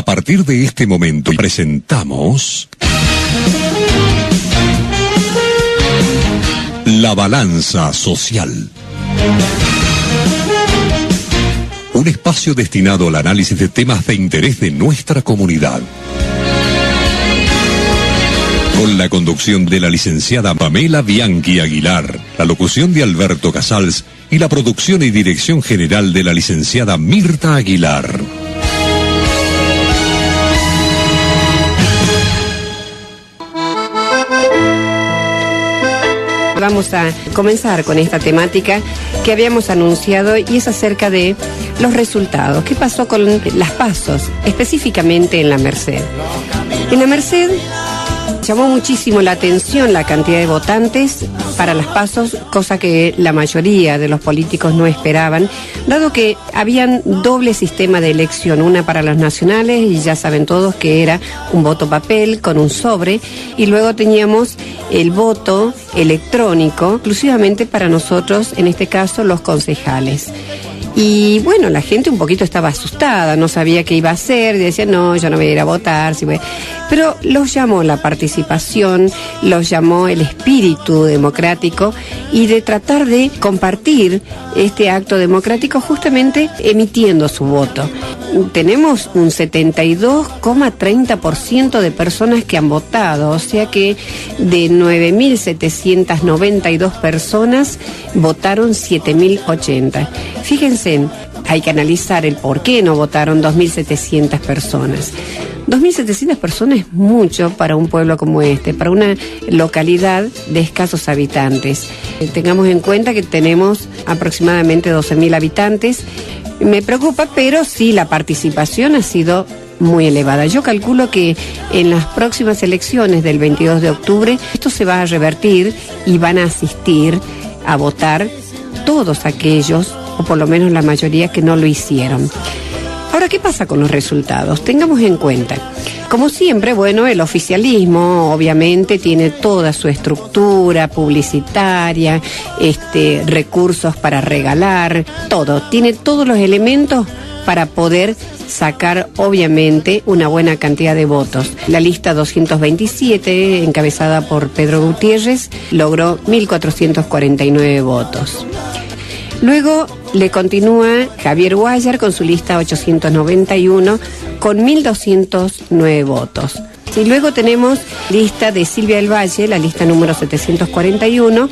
A partir de este momento presentamos La Balanza Social. Un espacio destinado al análisis de temas de interés de nuestra comunidad. Con la conducción de la licenciada Pamela Bianchi Aguilar, la locución de Alberto Casals y la producción y dirección general de la licenciada Mirta Aguilar. Vamos a comenzar con esta temática que habíamos anunciado y es acerca de los resultados. ¿Qué pasó con las PASOs, específicamente en la Merced? En la Merced llamó muchísimo la atención la cantidad de votantes para las PASOs, cosa que la mayoría de los políticos no esperaban, dado que habían doble sistema de elección, una para los nacionales, y ya saben todos que era un voto papel con un sobre, y luego teníamos el voto electrónico, exclusivamente para nosotros, en este caso los concejales. Y bueno, la gente un poquito estaba asustada, no sabía qué iba a hacer, decía, no, yo no voy a ir a votar. Pero los llamó la participación, los llamó el espíritu democrático y de tratar de compartir este acto democrático justamente emitiendo su voto. Tenemos un 72,30% de personas que han votado, o sea que de 9.792 personas votaron 7.080. Fíjense, hay que analizar el por qué no votaron 2.700 personas. 2.700 personas es mucho para un pueblo como este, para una localidad de escasos habitantes. Tengamos en cuenta que tenemos aproximadamente 12.000 habitantes. Me preocupa, pero sí la participación ha sido muy elevada. Yo calculo que en las próximas elecciones del 22 de octubre esto se va a revertir y van a asistir a votar todos aquellos, o por lo menos la mayoría, que no lo hicieron. Ahora, ¿qué pasa con los resultados? Tengamos en cuenta, como siempre, bueno, el oficialismo obviamente tiene toda su estructura publicitaria, recursos para regalar, todo, tiene todos los elementos para poder sacar obviamente una buena cantidad de votos. La lista 227, encabezada por Pedro Gutiérrez, logró 1.449 votos. Luego le continúa Javier Guayar con su lista 891 con 1.209 votos. Y luego tenemos lista de Silvia del Valle, la lista número 741,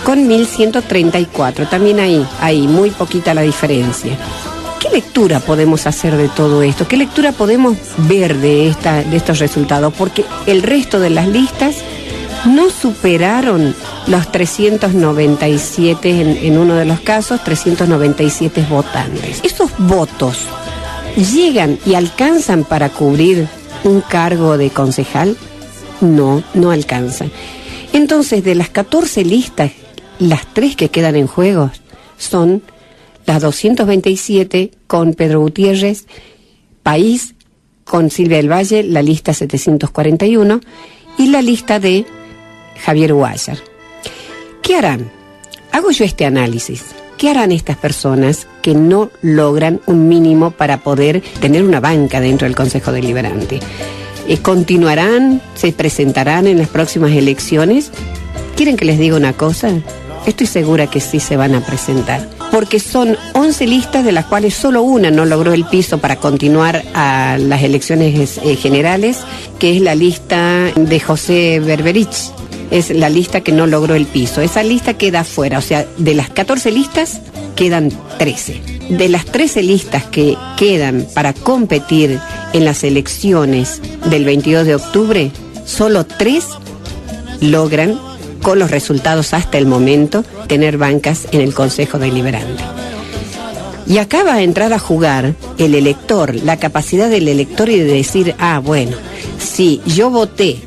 con 1.134. También ahí muy poquita la diferencia. ¿Qué lectura podemos hacer de todo esto? ¿Qué lectura podemos ver de estos resultados? Porque el resto de las listas no superaron los 397, en uno de los casos, 397 votantes. ¿Esos votos llegan y alcanzan para cubrir un cargo de concejal? No, no alcanzan. Entonces, de las 14 listas, las 3 que quedan en juego son las 227 con Pedro Gutiérrez, País con Silvia del Valle, la lista 741, y la lista de Javier Guayar. ¿Qué harán? Hago yo este análisis. ¿Qué harán estas personas que no logran un mínimo para poder tener una banca dentro del Consejo Deliberante? ¿Continuarán? ¿Se presentarán en las próximas elecciones? ¿Quieren que les diga una cosa? Estoy segura que sí se van a presentar, porque son 11 listas, de las cuales solo una no logró el piso para continuar a las elecciones generales, que es la lista de José Berberich. Es la lista que no logró el piso. Esa lista queda afuera, o sea, de las 14 listas quedan 13. De las 13 listas que quedan para competir en las elecciones del 22 de octubre, solo 3 logran, con los resultados hasta el momento, tener bancas en el Consejo Deliberante. Y acá va a entrar a jugar el elector, la capacidad del elector y de decir, bueno, si yo voté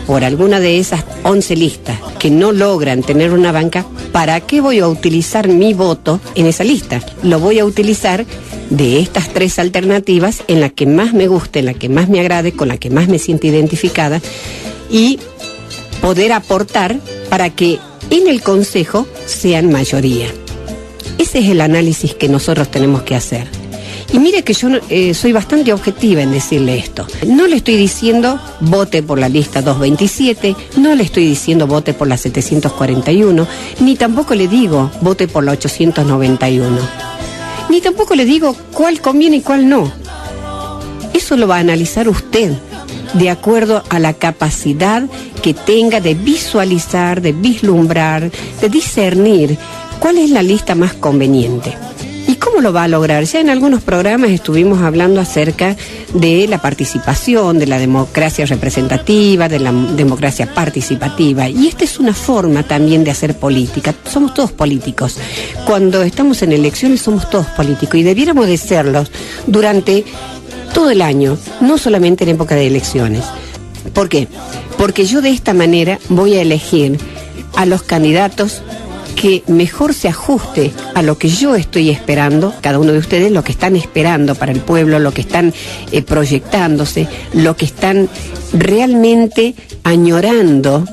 por alguna de esas 11 listas que no logran tener una banca, ¿para qué voy a utilizar mi voto en esa lista? Lo voy a utilizar de estas 3 alternativas en la que más me guste, en la que más me agrade, con la que más me sienta identificada, y poder aportar para que en el Consejo sean mayoría. Ese es el análisis que nosotros tenemos que hacer. Y mire que yo soy bastante objetiva en decirle esto. No le estoy diciendo vote por la lista 227, no le estoy diciendo vote por la 741, ni tampoco le digo vote por la 891. Ni tampoco le digo cuál conviene y cuál no. Eso lo va a analizar usted, de acuerdo a la capacidad que tenga de visualizar, de vislumbrar, de discernir cuál es la lista más conveniente. ¿Y cómo lo va a lograr? Ya en algunos programas estuvimos hablando acerca de la participación, de la democracia representativa, de la democracia participativa. Y esta es una forma también de hacer política. Somos todos políticos. Cuando estamos en elecciones somos todos políticos y debiéramos de serlos durante todo el año, no solamente en época de elecciones. ¿Por qué? Porque yo de esta manera voy a elegir a los candidatos que mejor se ajuste a lo que yo estoy esperando, cada uno de ustedes, lo que están esperando para el pueblo, lo que están proyectándose, lo que están realmente añorando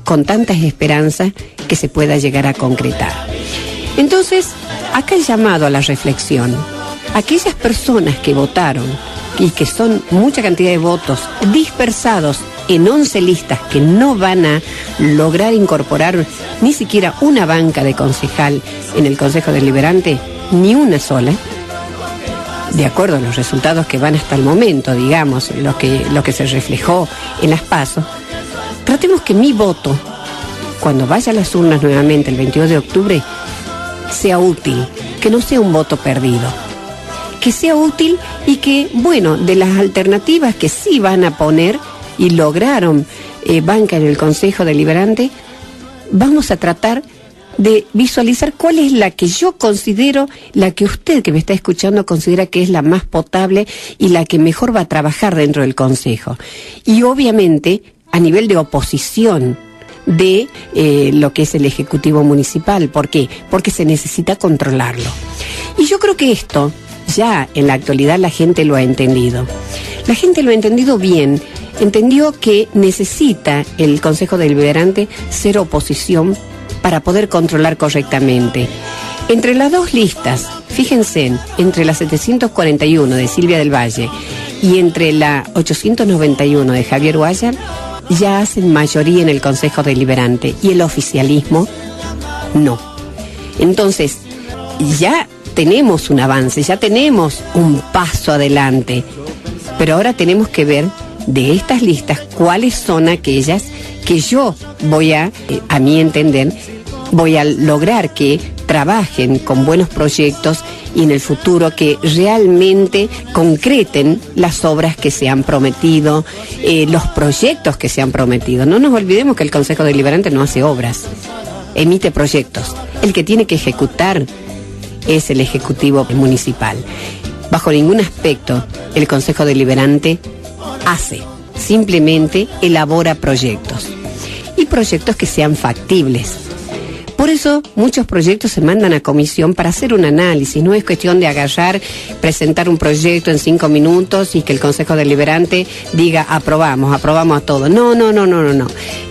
con tantas esperanzas que se pueda llegar a concretar. Entonces, acá el llamado a la reflexión. Aquellas personas que votaron y que son mucha cantidad de votos dispersados en 11 listas que no van a lograr incorporar ni siquiera una banca de concejal en el Consejo Deliberante, ni una sola, de acuerdo a los resultados que van hasta el momento, digamos, lo que se reflejó en las PASO, tratemos que mi voto, cuando vaya a las urnas nuevamente el 22 de octubre, sea útil, que no sea un voto perdido. Que sea útil y que, bueno, de las alternativas que sí van a poner y lograron banca en el Consejo Deliberante, vamos a tratar de visualizar cuál es la que yo considero, la que usted que me está escuchando considera que es la más potable y la que mejor va a trabajar dentro del Consejo. Y obviamente, a nivel de oposición de lo que es el Ejecutivo Municipal. ¿Por qué? Porque se necesita controlarlo. Y yo creo que esto ya en la actualidad la gente lo ha entendido. La gente lo ha entendido bien, entendió que necesita el Consejo Deliberante ser oposición para poder controlar correctamente. Entre las dos listas, fíjense, entre la 741 de Silvia del Valle y entre la 891 de Javier Guayar, ya hacen mayoría en el Consejo Deliberante y el oficialismo no. Entonces, ya tenemos un avance, ya tenemos un paso adelante, pero ahora tenemos que ver de estas listas cuáles son aquellas que yo voy a mi entender, voy a lograr que trabajen con buenos proyectos y en el futuro que realmente concreten las obras que se han prometido, los proyectos que se han prometido. No nos olvidemos que el Consejo Deliberante no hace obras, emite proyectos. El que tiene que ejecutar es el Ejecutivo Municipal. Bajo ningún aspecto el Consejo Deliberante hace, simplemente elabora proyectos. Y proyectos que sean factibles. Por eso muchos proyectos se mandan a comisión para hacer un análisis. No es cuestión de agarrar, presentar un proyecto en 5 minutos y que el Consejo Deliberante diga aprobamos a todo. No.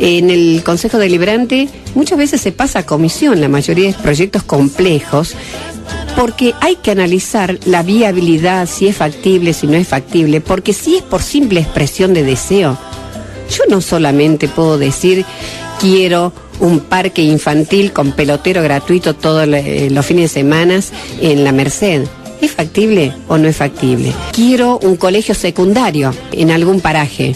En el Consejo Deliberante muchas veces se pasa a comisión la mayoría de proyectos complejos, porque hay que analizar la viabilidad, si es factible, si no es factible, porque si es por simple expresión de deseo, yo no solamente puedo decir quiero un parque infantil con pelotero gratuito todos los fines de semana en la Merced. ¿Es factible o no es factible? Quiero un colegio secundario en algún paraje.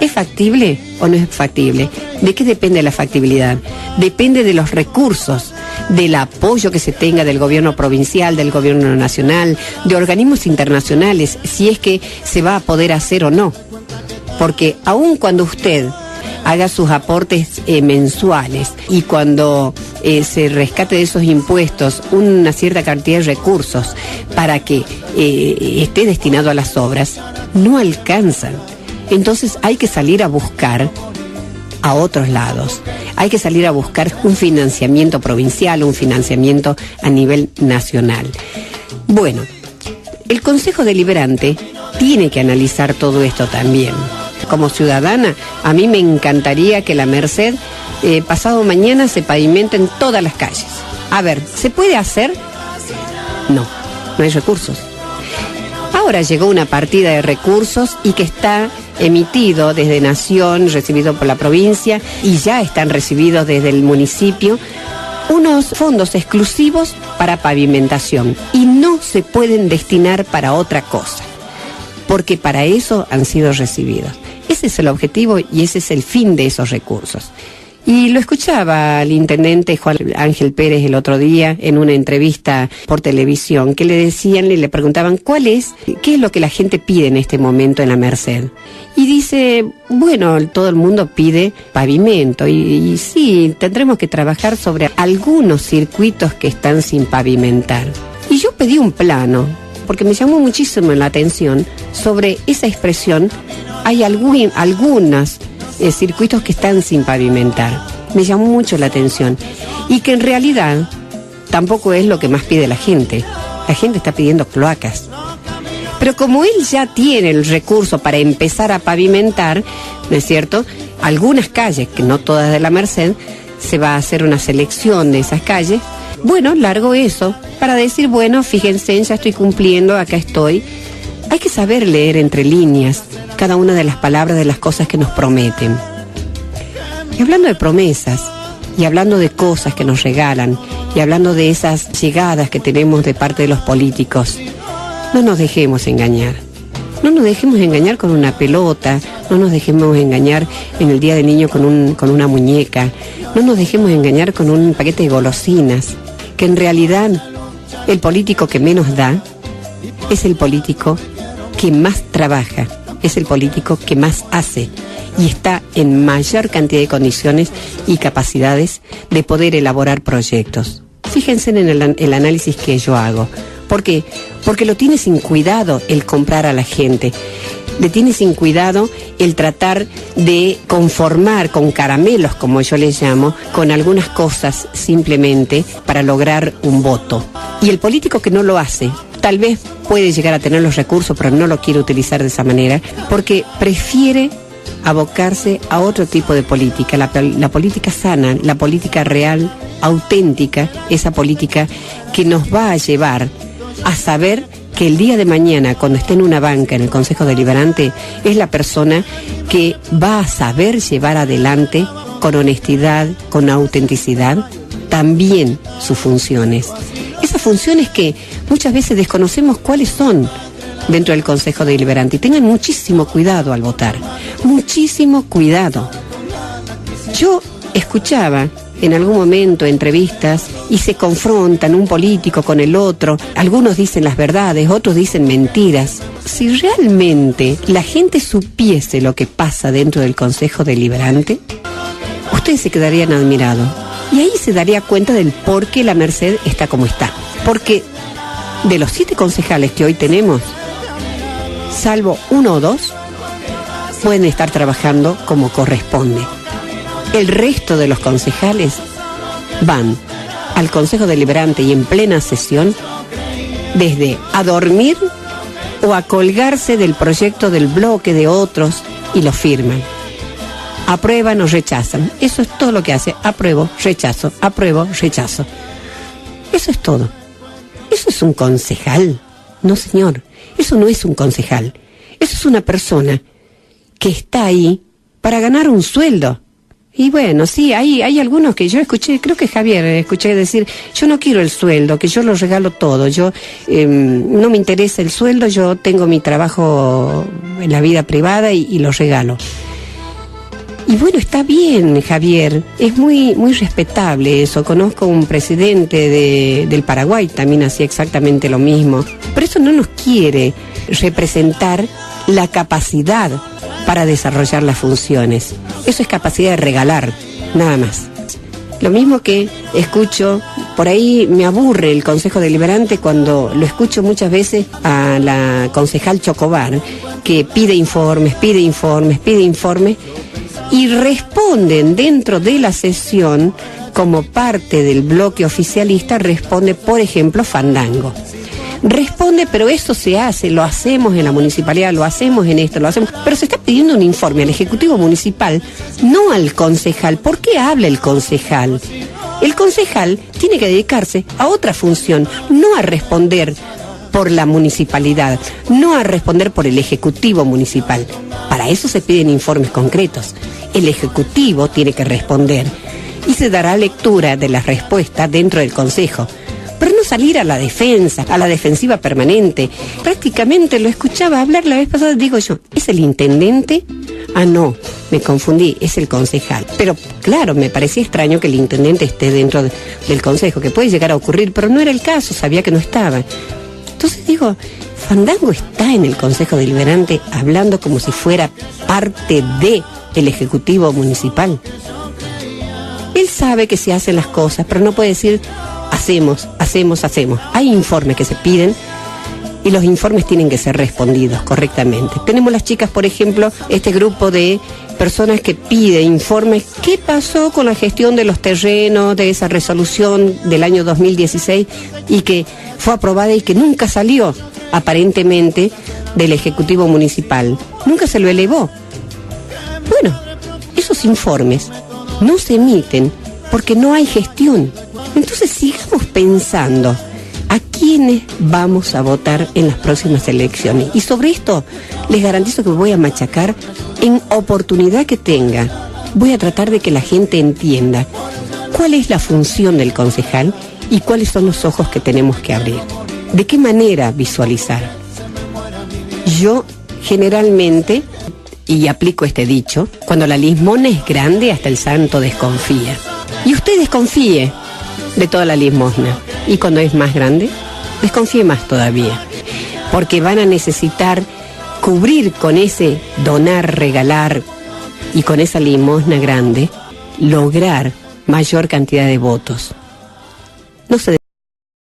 ¿Es factible o no es factible? ¿De qué depende la factibilidad? Depende de los recursos, del apoyo que se tenga del gobierno provincial, del gobierno nacional, de organismos internacionales, si es que se va a poder hacer o no. Porque aun cuando usted haga sus aportes mensuales y cuando se rescate de esos impuestos una cierta cantidad de recursos para que esté destinado a las obras, no alcanzan. Entonces hay que salir a buscar a otros lados. Hay que salir a buscar un financiamiento provincial, un financiamiento a nivel nacional. Bueno, el Consejo Deliberante tiene que analizar todo esto también. Como ciudadana, a mí me encantaría que la Merced pasado mañana se pavimenten todas las calles. A ver, ¿se puede hacer? No hay recursos. ahora llegó una partida de recursos y que está emitido desde Nación, recibido por la provincia y ya están recibidos desde el municipio, unos fondos exclusivos para pavimentación y no se pueden destinar para otra cosa, porque para eso han sido recibidos. Ese es el objetivo y ese es el fin de esos recursos. Y lo escuchaba al intendente Juan Ángel Pérez el otro día en una entrevista por televisión, que le decían y le preguntaban qué es lo que la gente pide en este momento en la Merced. Y dice, bueno, todo el mundo pide pavimento y sí, tendremos que trabajar sobre algunos circuitos que están sin pavimentar. Y yo pedí un plano, porque me llamó muchísimo la atención sobre esa expresión. Hay algunos circuitos que están sin pavimentar. Me llamó mucho la atención. Y que en realidad tampoco es lo que más pide la gente. La gente está pidiendo cloacas. Pero como él ya tiene el recurso para empezar a pavimentar, ¿no es cierto?, algunas calles, que no todas de la Merced, se va a hacer una selección de esas calles. Bueno, largo eso para decir, bueno, fíjense, ya estoy cumpliendo, acá estoy. Hay que saber leer entre líneas cada una de las palabras de las cosas que nos prometen. Y hablando de promesas, y hablando de cosas que nos regalan, y hablando de esas llegadas que tenemos de parte de los políticos, no nos dejemos engañar. No nos dejemos engañar con una pelota, no nos dejemos engañar en el Día del Niño con una muñeca, no nos dejemos engañar con un paquete de golosinas, que en realidad el político que menos da es el político que más trabaja, es el político que más hace y está en mayor cantidad de condiciones y capacidades de poder elaborar proyectos. Fíjense en el análisis que yo hago. ¿Por qué? Porque lo tiene sin cuidado el comprar a la gente. Le tiene sin cuidado el tratar de conformar con caramelos, como yo les llamo, con algunas cosas simplemente para lograr un voto. Y el político que no lo hace, tal vez puede llegar a tener los recursos, pero no lo quiere utilizar de esa manera, porque prefiere abocarse a otro tipo de política, la política sana, la política real, auténtica, esa política que nos va a llevar a saber que el día de mañana, cuando esté en una banca en el Consejo Deliberante, es la persona que va a saber llevar adelante con honestidad, con autenticidad, también sus funciones. Esas funciones que muchas veces desconocemos cuáles son dentro del Consejo Deliberante. Y tengan muchísimo cuidado al votar, muchísimo cuidado. Yo escuchaba en algún momento entrevistas y se confrontan un político con el otro, algunos dicen las verdades, otros dicen mentiras. Si realmente la gente supiese lo que pasa dentro del Consejo Deliberante, ustedes se quedarían admirados y ahí se daría cuenta del por qué la Merced está como está. Porque de los 7 concejales que hoy tenemos, salvo 1 o 2, pueden estar trabajando como corresponde. El resto de los concejales van al Consejo Deliberante y en plena sesión desde a dormir o a colgarse del proyecto del bloque de otros y lo firman. Aprueban o rechazan. Eso es todo lo que hace. Apruebo, rechazo, apruebo, rechazo. Eso es todo. ¿Eso es un concejal? No, señor. Eso no es un concejal. Eso es una persona que está ahí para ganar un sueldo. Y bueno, sí, hay algunos que yo escuché, creo que Javier escuché decir, yo no quiero el sueldo, que yo lo regalo todo, yo no me interesa el sueldo, yo tengo mi trabajo en la vida privada y lo regalo. Y bueno, está bien, Javier, es muy respetable eso. Conozco un presidente del Paraguay, también hacía exactamente lo mismo. Pero eso no nos quiere representar la capacidad para desarrollar las funciones. Eso es capacidad de regalar, nada más. Lo mismo que escucho, por ahí me aburre el Consejo Deliberante cuando lo escucho muchas veces a la concejal Chocobar, que pide informes, y responden dentro de la sesión, como parte del bloque oficialista, responde, por ejemplo, Fandango. Responde, pero eso se hace, lo hacemos en la municipalidad, lo hacemos en esto, lo hacemos. Pero se está pidiendo un informe al Ejecutivo Municipal, no al concejal. ¿Por qué habla el concejal? El concejal tiene que dedicarse a otra función, no a responder por la municipalidad, no a responder por el Ejecutivo Municipal. Para eso se piden informes concretos. El Ejecutivo tiene que responder y se dará lectura de la respuesta dentro del Consejo. Pero no salir a la defensa, a la defensiva permanente. Prácticamente lo escuchaba hablar la vez pasada, digo yo, ¿es el intendente? Ah, no, me confundí, es el concejal. Pero claro, me parecía extraño que el intendente esté dentro del consejo, que puede llegar a ocurrir, pero no era el caso, sabía que no estaba. Entonces digo, Fandango está en el Consejo Deliberante hablando como si fuera parte del Ejecutivo Municipal. Él sabe que se hacen las cosas, pero no puede decir hacemos. Hay informes que se piden y los informes tienen que ser respondidos correctamente. Tenemos las chicas, por ejemplo, este grupo de personas que pide informes. ¿Qué pasó con la gestión de los terrenos, de esa resolución del año 2016 y que fue aprobada y que nunca salió, aparentemente, del Ejecutivo Municipal? Nunca se lo elevó. Bueno, esos informes no se emiten porque no hay gestión. Entonces sigamos pensando a quiénes vamos a votar en las próximas elecciones. Y sobre esto les garantizo que voy a machacar en oportunidad que tenga. Voy a tratar de que la gente entienda cuál es la función del concejal y cuáles son los ojos que tenemos que abrir. ¿De qué manera visualizar? Yo generalmente, y aplico este dicho, cuando la limosna es grande hasta el santo desconfía. Y usted desconfíe de toda la limosna. Y cuando es más grande, desconfíe más todavía. Porque van a necesitar cubrir con ese donar, regalar y con esa limosna grande, lograr mayor cantidad de votos. No se